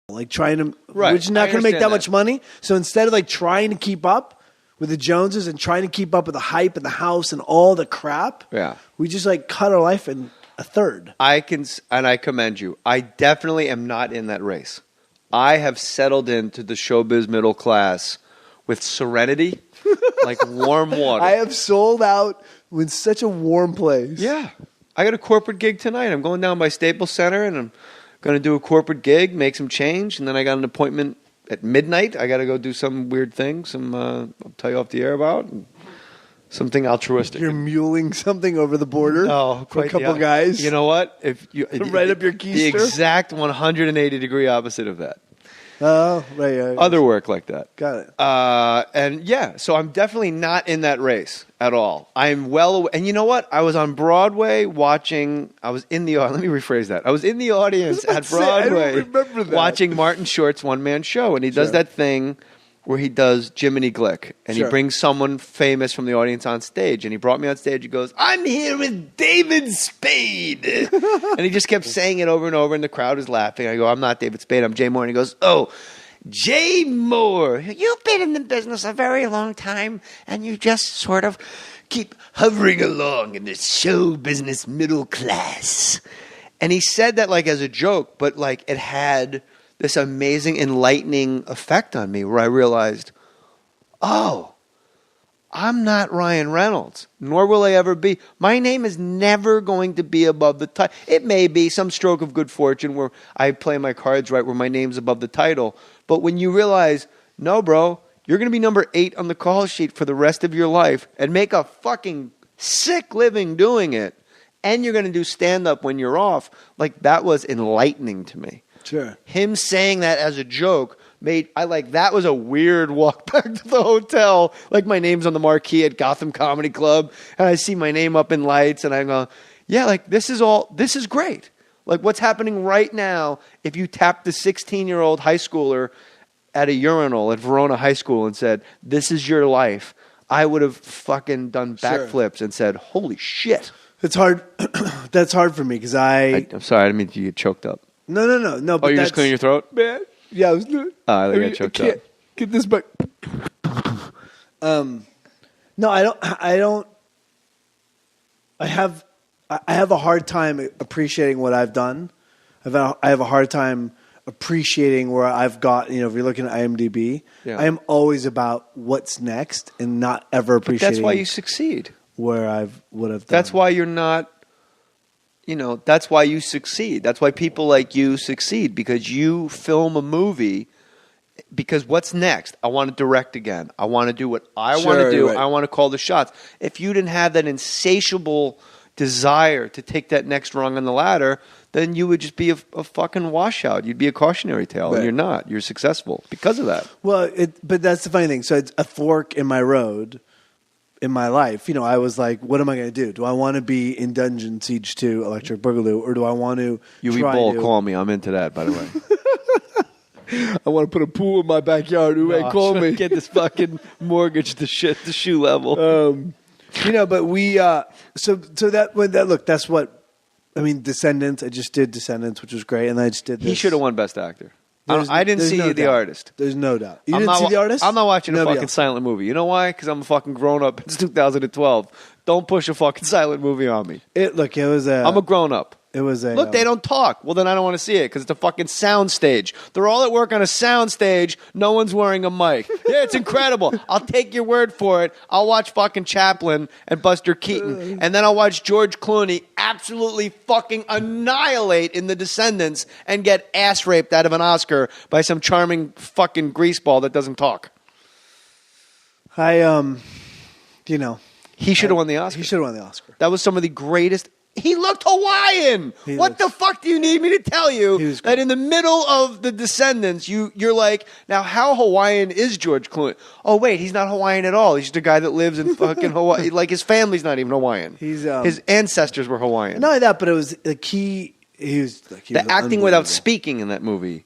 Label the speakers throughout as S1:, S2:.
S1: like trying to,
S2: Right.
S1: which is not going to make that much money. So instead of like trying to keep up with the Joneses and trying to keep up with the hype and the house and all the crap, we just like cut our life in a third.
S2: I commend you. I definitely am not in that race. I have settled into the showbiz middle class with serenity, like warm water.
S1: I have sold out with such a warm place.
S2: Yeah. I got a corporate gig tonight. I'm going down by Staples Center, and I'm going to do a corporate gig, make some change, and then I got an appointment at midnight. I got to go do some weird thing, I'll tell you off the air about, and something altruistic.
S1: You're muling something over the border for a couple guys.
S2: You know what? If you
S1: Right up your keister?
S2: The exact 180-degree opposite of that.
S1: Oh, right.
S2: Other work like that.
S1: Got it.
S2: And yeah, so I'm definitely not in that race at all. I'm well aware. And you know what? I was on Broadway watching. Let me rephrase that. I was in the audience at Broadway watching Martin Short's one-man show, and he does that thing where he does Jiminy Glick, and he brings someone famous from the audience on stage. And he brought me on stage. He goes, "I'm here with David Spade," and he just kept saying it over and over, and the crowd is laughing. I go, "I'm not David Spade. I'm Jay Mohr." And he goes, "Oh, Jay Mohr, you've been in the business a very long time, and you just sort of keep hovering along in the show business middle class." And he said that like as a joke, but like it had this amazing enlightening effect on me where I realized, oh, I'm not Ryan Reynolds, nor will I ever be. My name is never going to be above the title. It may be some stroke of good fortune where I play my cards right, where my name's above the title. But when you realize, no, bro, you're going to be number 8 on the call sheet for the rest of your life and make a fucking sick living doing it, and you're going to do stand-up when you're off, like that was enlightening to me.
S1: Sure.
S2: Him saying that as a joke that was a weird walk back to the hotel. Like my name's on the marquee at Gotham Comedy Club, and I see my name up in lights, and I go, yeah, like this is great. Like what's happening right now, if you tapped the 16-year-old high schooler at a urinal at Verona High School and said, "This is your life," I would have fucking done backflips and said, "Holy shit."
S1: It's hard. That's hard for me because
S2: I'm sorry, I didn't mean to get choked up.
S1: No. But
S2: you're just clearing your throat?
S1: Man. Yeah, I was doing.
S2: I got choked up.
S1: Get this back. No, I don't. I have a hard time appreciating what I've done. I have a hard time appreciating where I've got. You know, if you're looking at IMDb, I am always about what's next and not ever appreciating.
S2: But that's why you succeed.
S1: What I've done.
S2: That's why you're not. You know, that's why you succeed. That's why people like you succeed, because you film a movie. Because what's next? I want to direct again. I want to do what I want to do. Right. I want to call the shots. If you didn't have that insatiable desire to take that next rung on the ladder, then you would just be a fucking washout. You'd be a cautionary tale, and you're not. You're successful because of that.
S1: Well, but that's the funny thing. So it's a fork in my road. In my life, you know, I was like, what am I going to do? Do I want to be in Dungeon Siege 2 Electric Boogaloo, or do I want to
S2: call me. I'm into that, by the way.
S1: I want to put a pool in my backyard. Call me.
S2: Get this fucking mortgage to shoe level.
S1: You know, but we that's what I mean. Descendants. I just did Descendants, which was great, and I just did this.
S2: He should have won Best Actor. I didn't see The Artist.
S1: There's no doubt. You didn't see The Artist?
S2: I'm not watching a fucking silent movie. You know why? Because I'm a fucking grown-up. It's 2012. Don't push a fucking silent movie on me.
S1: I'm
S2: a grown-up. Look, they don't talk. Well, then I don't want to see it because it's a fucking sound stage. They're all at work on a sound stage. No one's wearing a mic. Yeah, it's incredible. I'll take your word for it. I'll watch fucking Chaplin and Buster Keaton. And then I'll watch George Clooney absolutely fucking annihilate in The Descendants and get ass raped out of an Oscar by some charming fucking greaseball that doesn't talk.
S1: He
S2: should have won the Oscar.
S1: He should have won the Oscar.
S2: That was some of the greatest... He looked Hawaiian. What the fuck do you need me to tell you that in the middle of The Descendants, you're like, now how Hawaiian is George Clooney? Oh, wait, he's not Hawaiian at all. He's just a guy that lives in fucking Hawaii. Like, his family's not even Hawaiian. His ancestors were Hawaiian.
S1: Not only that, but it was like he was
S2: acting without speaking in that movie.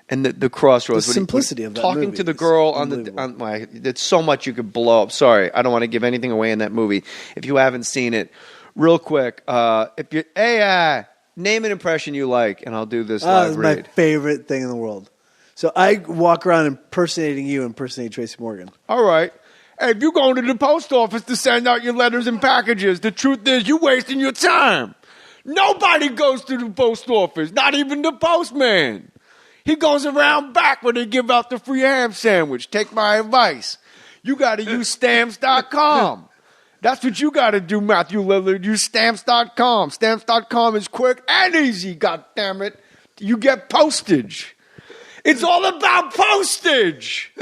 S2: And the crossroads.
S1: The simplicity of that
S2: talking
S1: movie
S2: to the girl there's so much you could blow up. Sorry, I don't want to give anything away in that movie. If you haven't seen it, real quick, if you name an impression you like, and I'll do this live read.
S1: My favorite thing in the world. So I walk around impersonating you, impersonating Tracy Morgan.
S2: All right. Hey, if you're going to the post office to send out your letters and packages, the truth is you're wasting your time. Nobody goes to the post office, not even the postman. He goes around back when they give out the free ham sandwich. Take my advice. You got to use stamps.com. That's what you got to do, Matthew Lillard. Use stamps.com. Stamps.com is quick and easy, goddammit. You get postage. It's all about postage.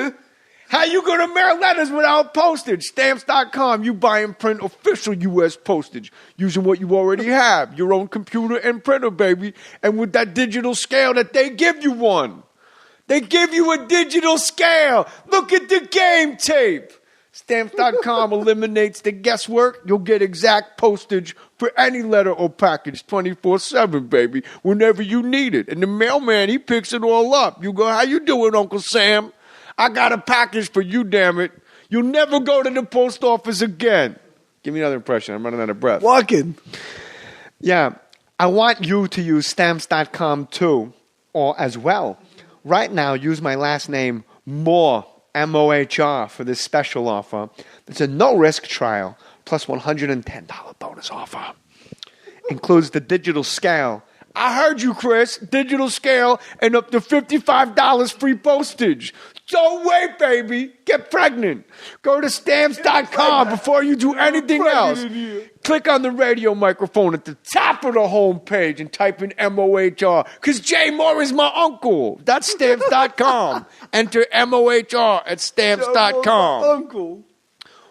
S2: How you going to mail letters without postage? Stamps.com. You buy and print official U.S. postage using what you already have. Your own computer and printer, baby. And with that digital scale that they give you one. They give you a digital scale. Look at the game tape. Stamps.com eliminates the guesswork. You'll get exact postage for any letter or package 24/7, baby, whenever you need it. And the mailman, he picks it all up. You go, how you doing, Uncle Sam? I got a package for you, damn it. You'll never go to the post office again. Give me another impression. I'm running out of breath.
S1: Walking.
S2: Yeah. I want you to use stamps.com too, or as well. Right now, use my last name, Mohr, M-O-H-R, for this special offer. It's a no-risk trial plus $110 bonus offer. Includes the digital scale. I heard you, Chris. Digital scale and up to $55 free postage. Don't wait, baby. Get pregnant. Go to stamps.com before you do anything else. Click on the radio microphone at the top of the homepage and type in M-O-H-R because Jay Mohr is my uncle. That's stamps.com. Enter M-O-H-R at stamps.com.
S1: Uncle.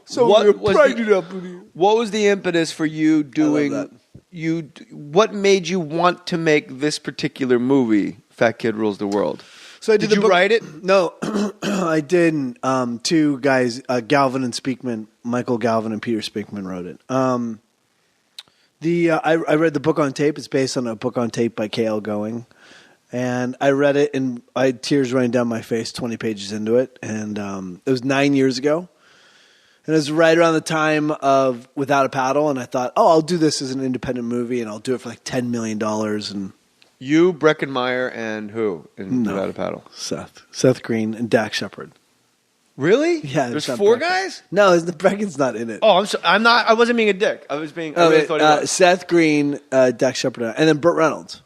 S1: So
S2: what was the impetus for you doing... What made you want to make this particular movie, Fat Kid Rules the World?
S1: So
S2: did you write it?
S1: No, I didn't. Two guys, Galvin and Speakman, Michael Galvin and Peter Speakman wrote it. I read the book on tape. It's based on a book on tape by K.L. Going. And I read it, and I had tears running down my face 20 pages into it. And it was 9 years ago. And it was right around the time of Without a Paddle, and I thought, I'll do this as an independent movie, and I'll do it for like $10 million. And
S2: you, Breckenmeyer, and who in Without a Paddle?
S1: Seth Green, and Dak Shepard.
S2: Really?
S1: Yeah.
S2: There's four guys?
S1: No, Brecken's not in it.
S2: Oh, I'm not. I wasn't being a dick. I was being. I really thought he was.
S1: Seth Green, Dak Shepard, and then Burt Reynolds.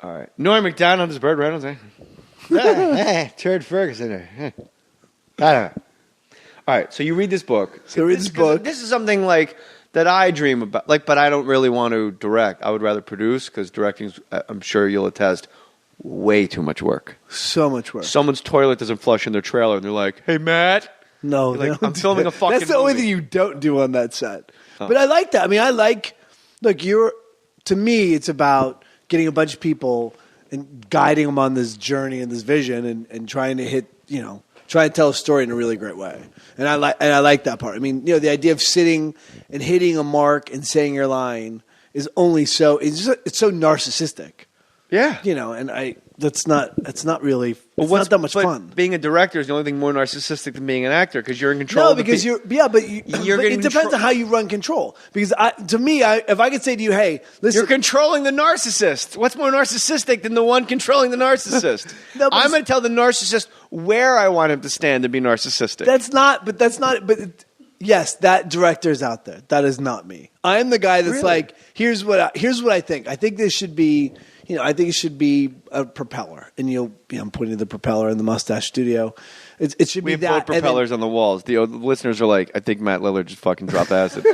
S2: All right. Norm Macdonald is Burt Reynolds, eh? Turd Ferguson. I don't know. All right, so you read this book. This is something like that I dream about, but I don't really want to direct. I would rather produce because directing, I'm sure you'll attest, way too much work.
S1: So much work.
S2: Someone's toilet doesn't flush in their trailer, and they're like, "Hey, Matt."
S1: No,
S2: like, I'm filming a fucking.
S1: That's the only thing you don't do on that set. Oh. But I like that. I mean, to me, it's about getting a bunch of people and guiding them on this journey and this vision, and trying to hit, try and tell a story in a really great way. And I like that part. I mean, the idea of sitting and hitting a mark and saying your line is only it's so narcissistic.
S2: Yeah.
S1: And that's not really not that much fun.
S2: Being a director is the only thing more narcissistic than being an actor because you're in control.
S1: No, because it depends on how you run control. Because if I could say to you, hey, listen,
S2: you're controlling the narcissist. What's more narcissistic than the one controlling the narcissist? I'm going to tell the narcissist where I want him to stand to be narcissistic.
S1: Yes, that director's out there. That is not me. I'm the guy that's like, here's what I think. I think this should be. I think it should be a propeller, and I'm pointing to the propeller in the Mustache Studio. It should be that.
S2: We have boat propellers on the walls. The listeners are like, I think Matt Lillard just fucking dropped acid.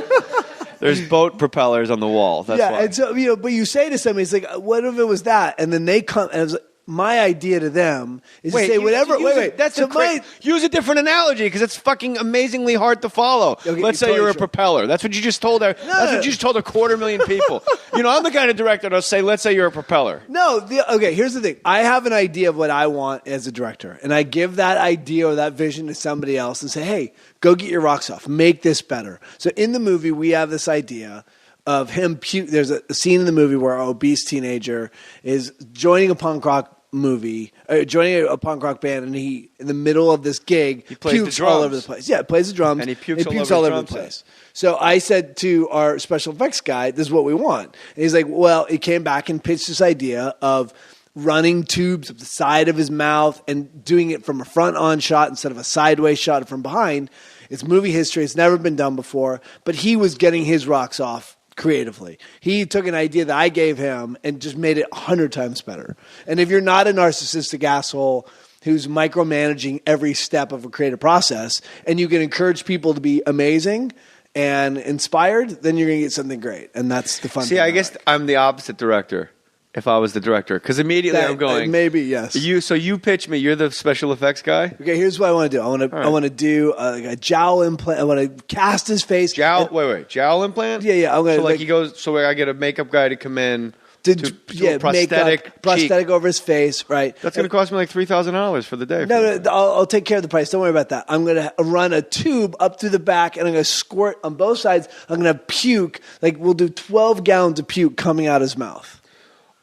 S2: There's boat propellers on the wall. That's why.
S1: And so but you say to somebody, it's like, what if it was that? And then they come, and it's like, my idea to them is to say whatever.
S2: Use a different analogy because it's fucking amazingly hard to follo. Okay, let's say you're a propeller. That's what you just told. That's what you just told 250,000 people. I'm the kind of director that'll say, let's say you're a propeller.
S1: No. Okay. Here's the thing. I have an idea of what I want as a director, and I give that idea or that vision to somebody else and say, hey, go get your rocks off. Make this better. So in the movie, we have this idea of him. There's a scene in the movie where an obese teenager is joining a punk rock joining a punk rock band, and he, in the middle of this gig, he pukes all over the place. Yeah, plays the drums,
S2: and he pukes
S1: all over the place. So I said to our special effects guy, this is what we want. And he's like, well, he came back and pitched this idea of running tubes up the side of his mouth and doing it from a front-on shot instead of a sideways shot from behind. It's movie history. It's never been done before. But he was getting his rocks off creatively. He took an idea that I gave him and just made it 100 times better. And if you're not a narcissistic asshole who's micromanaging every step of a creative process and you can encourage people to be amazing and inspired, then you're going to get something great. And that's the fun thing.
S2: See, I guess I'm the opposite director. If I was the director, because immediately I'm going.
S1: Maybe yes.
S2: So you pitch me. You're the special effects guy.
S1: Okay, here's what I want to do. I want to do a jowl implant. I want to cast his face.
S2: Wait, jowl implant?
S1: Yeah. I'm gonna,
S2: so he goes. So I get a makeup guy to come in. To
S1: a prosthetic over his face, right?
S2: That's going to cost me like $3,000 for the day.
S1: No, I'll take care of the price. Don't worry about that. I'm going to run a tube up through the back, and I'm going to squirt on both sides. I'm going to puke. Like we'll do 12 gallons of puke coming out his mouth.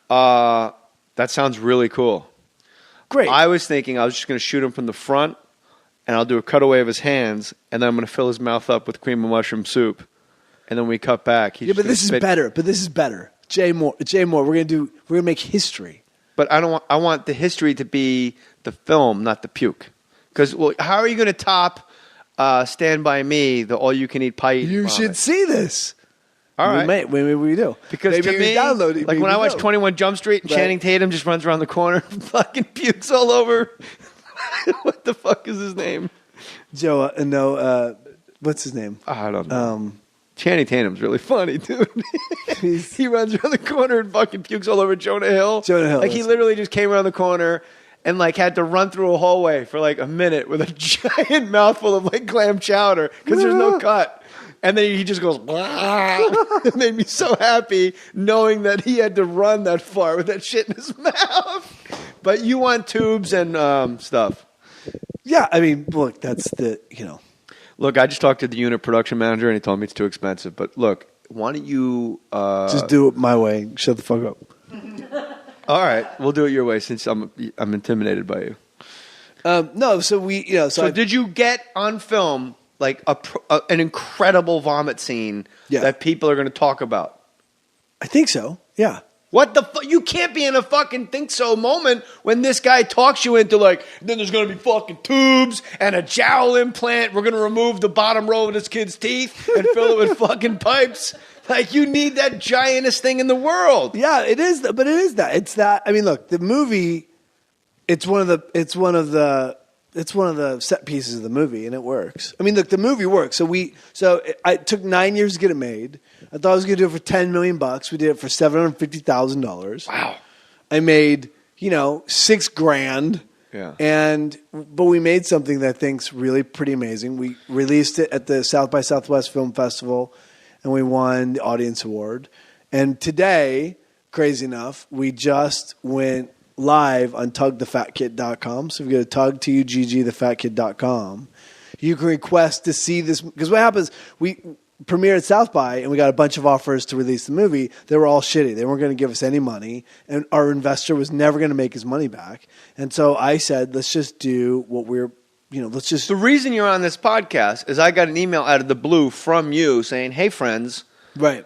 S2: That sounds really cool.
S1: Great.
S2: I was thinking I was just going to shoot him from the front, and I'll do a cutaway of his hands, and then I'm going to fill his mouth up with cream of mushroom soup, and then we cut back.
S1: But this is better. Jay Mohr. We're gonna make history.
S2: But I want the history to be the film, not the puke. Because how are you going to top Stand By Me, the all-you-can-eat pie?
S1: You should see this.
S2: All right.
S1: Maybe we do.
S2: Because
S1: maybe
S2: to me,
S1: download it,
S2: like when I watch 21 Jump Street and Channing Tatum just runs around the corner and fucking pukes all over. What the fuck is his name?
S1: Joe, what's his name?
S2: I don't know. Channing Tatum's really funny, dude. He runs around the corner and fucking pukes all over Jonah Hill. Like he literally just came around the corner and like had to run through a hallway for like a minute with a giant mouthful of like clam chowder because there's no cut. And then he just goes, blah. It made me so happy knowing that he had to run that far with that shit in his mouth. But you want tubes and stuff.
S1: Yeah, I mean, look, that's
S2: Look, I just talked to the unit production manager, and he told me it's too expensive. But look, why don't you
S1: just do it my way? Shut the fuck up.
S2: All right, we'll do it your way since I'm intimidated by you.
S1: No, so we,
S2: So did you get on film like an incredible vomit scene that people are going to talk about?
S1: I think so. Yeah.
S2: What the fuck? You can't be in a fucking think so moment when this guy talks you into like, then there's going to be fucking tubes and a jowl implant. We're going to remove the bottom row of this kid's teeth and fill it with fucking pipes. Like you need that giantest thing in the world.
S1: Yeah, it is. But it is that. It's that. I mean, look, the movie. It's one of the set pieces of the movie, and it works. I mean, look, the movie works. So it took 9 years to get it made. I thought I was going to do it for $10 million. We did it for $750,000.
S2: Wow.
S1: I made, $6,000.
S2: Yeah.
S1: But we made something that I think's really pretty amazing. We released it at the South by Southwest Film Festival, and we won the Audience Award. And today, crazy enough, we just went live on tugthefatkid.com. So if you go to thefatkid.com, you can request to see this. Because what happens, we premiered at South by, and we got a bunch of offers to release the movie. They were all shitty. They weren't going to give us any money, and our investor was never going to make his money back. And so I said, let's just do what let's just...
S2: The reason you're on this podcast is I got an email out of the blue from you saying, hey, friends,
S1: right,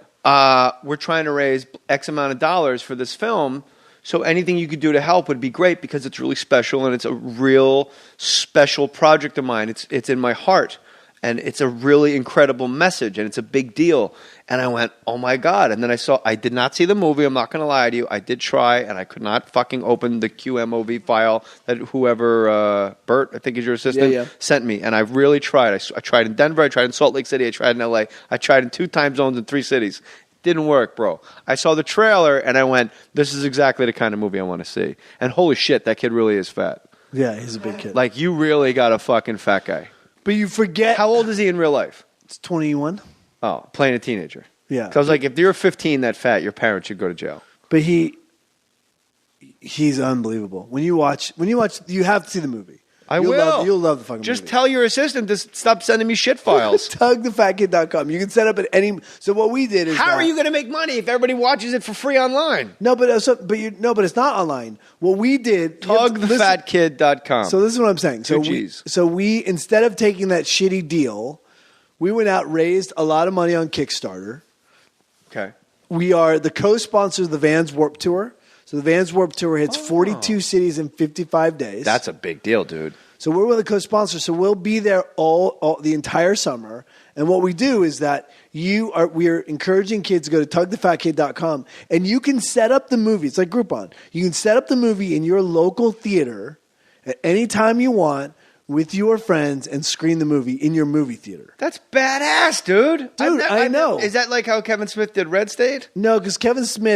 S2: we're trying to raise X amount of dollars for this film. So anything you could do to help would be great because it's really special and it's a real special project of mine. It's in my heart and it's a really incredible message and it's a big deal. And I went, oh my God. And then I did not see the movie. I'm not going to lie to you. I did try and I could not fucking open the QMOV file that whoever, Bert, I think is your assistant, sent me. And I really tried. I tried in Denver. I tried in Salt Lake City. I tried in LA. I tried in 2 time zones in 3 cities. Didn't work, bro. I saw the trailer and I went, this is exactly the kind of movie I want to see. And holy shit, that kid really is fat.
S1: Yeah, he's a big kid.
S2: Like, you really got a fucking fat guy.
S1: But you forget...
S2: How old is he in real life?
S1: It's 21.
S2: Oh, playing a teenager.
S1: Yeah.
S2: So I was like, if you're 15 that fat, your parents should go to jail.
S1: But he's unbelievable. When you watch, you have to see the movie. You'll love the fucking movie.
S2: Just tell your assistant to stop sending me shit files.
S1: Tugthefatkid.com. You can set up at any... So what we did is...
S2: How are you going to make money if everybody watches it for free online?
S1: No, but it's not online. What we did...
S2: Tugthefatkid.com.
S1: So this is what I'm saying. So we, instead of taking that shitty deal, we went out, raised a lot of money on Kickstarter.
S2: Okay.
S1: We are the co-sponsors of the Vans Warped Tour. So the Vans Warped Tour hits 42 cities in 55 days.
S2: That's a big deal, dude.
S1: So we're with a co-sponsor. So we'll be there all the entire summer. And what we do is that we are encouraging kids to go to tugthefatkid.com, and you can set up the movie. It's like Groupon. You can set up the movie in your local theater at any time you want with your friends and screen the movie in your movie theater.
S2: That's badass, dude.
S1: Dude, I know.
S2: Is that like how Kevin Smith did Red State?
S1: No, because Kevin Smith